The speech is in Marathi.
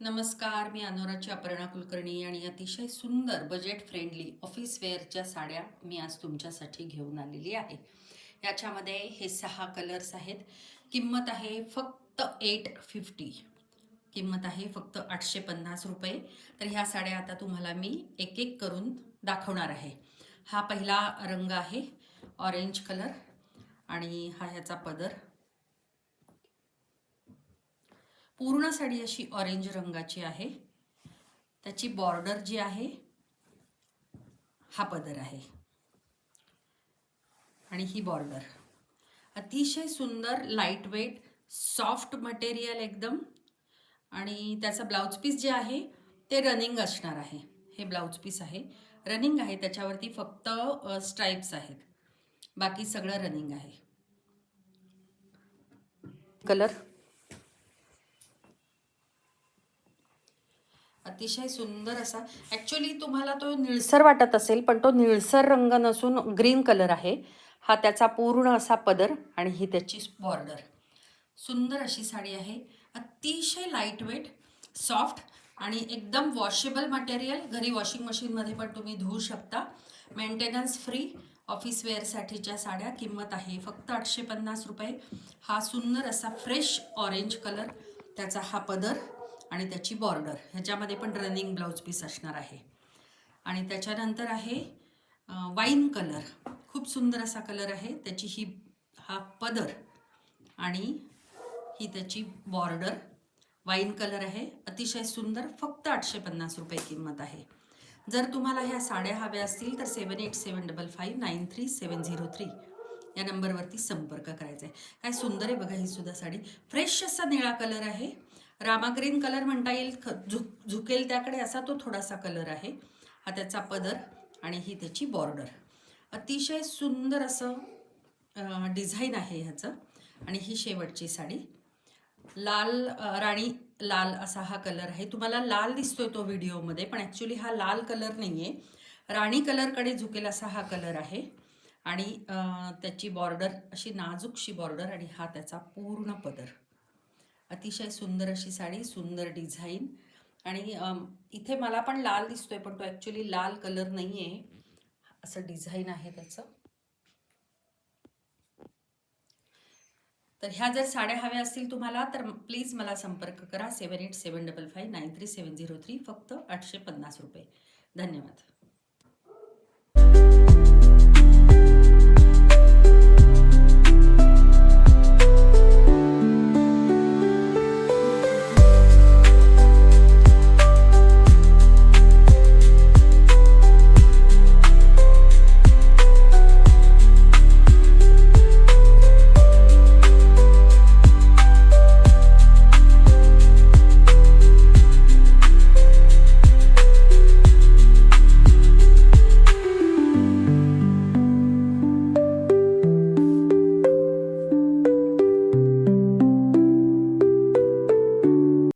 नमस्कार, मी अनुराची अपर्णा कुलकर्णी आणि अतिशय सुंदर बजेट फ्रेंडली ऑफिस वेअरच्या साड्या मी आज तुमच्यासाठी घेऊन आलेली आहे. याच्यामध्ये हे 6 कलर्स आहेत. किंमत आहे फक्त 850. किंमत आहे फक्त 850 रुपये. तर ह्या साड्या आता तुम्हाला मी एक एक करून दाखवणार आहे. हा पहिला रंग आहे ऑरेंज कलर आणि हा ह्याचा पदर. पूर्ण साडी अशी ऑरेंज रंगाची आहे. त्याची बॉर्डर जी आहे हा पदर आहे आणि ही बॉर्डर अतिशय सुंदर लाईट वेट सॉफ्ट मटेरियल एकदम. आणि त्याचा ब्लाउज पीस जे आहे ते रनिंग असणार आहे. हे ब्लाउज पीस आहे, रनिंग आहे. त्याच्यावरती फक्त स्ट्राइप्स आहेत, बाकी सगळं रनिंग आहे. कलर अतिशय सुंदर असा. ॲक्च्युली तुम्हाला तो निळसर वाटत असेल, पण तो निळसर रंग नसून ग्रीन कलर आहे. हा त्याचा पूर्ण असा पदर आणि ही त्याची बॉर्डर. सुंदर अशी साडी आहे. अतिशय लाईट वेट सॉफ्ट आणि एकदम वॉशेबल मटेरियल. घरी वॉशिंग मशीनमध्ये पण तुम्ही धुवू शकता. मेंटेनन्स फ्री ऑफिस वेअरसाठीच्या साड्या. किंमत आहे फक्त 850 रुपये. हा सुंदर असा फ्रेश ऑरेंज कलर, त्याचा हा पदर आणि त्याची बॉर्डर. ह्याच्यामध्ये पण रनिंग ब्लाउज पीस असणार आहे. आणि त्याच्यानंतर आहे वाईन कलर. खूप सुंदर असा कलर आहे. त्याची हा पदर आणि ही त्याची बॉर्डर. वाईन कलर आहे, अतिशय सुंदर. फक्त 850 रुपये किंमत आहे. जर तुम्हाला ह्या साड्या हव्या असतील तर 7875593703 या नंबरवरती संपर्क करायचा आहे. काय सुंदर आहे बघा ही सुद्धा साडी. फ्रेश असा निळा कलर आहे. रामा ग्रीन कलर म्हणता येईल. झुकेल त्याकडे असा तो थोडासा कलर आहे. हा त्याचा पदर आणि ही त्याची बॉर्डर. अतिशय सुंदर असं डिझाईन आहे ह्याचं. आणि ही शेवटची साडी लाल राणी लाल असा हा कलर आहे. तुम्हाला लाल दिसतोय तो व्हिडिओमध्ये, पण ॲक्च्युली हा लाल कलर नाही आहे. राणी कलरकडे झुकेल असा हा कलर आहे. आणि त्याची बॉर्डर अशी नाजूकशी बॉर्डर आणि हा त्याचा पूर्ण पदर. अतिशय सुंदर अशी साडी, सुंदर डिझाईन. आणि इथे मला पण लाल दिसतोय, पण तो ॲक्च्युली लाल कलर नाही आहे. असं डिझाईन आहे त्याचं. तर ह्या जर साड्या हव्या असतील तुम्हाला तर प्लीज मला संपर्क करा. 7875593703. फक्त 850 रुपये. धन्यवाद.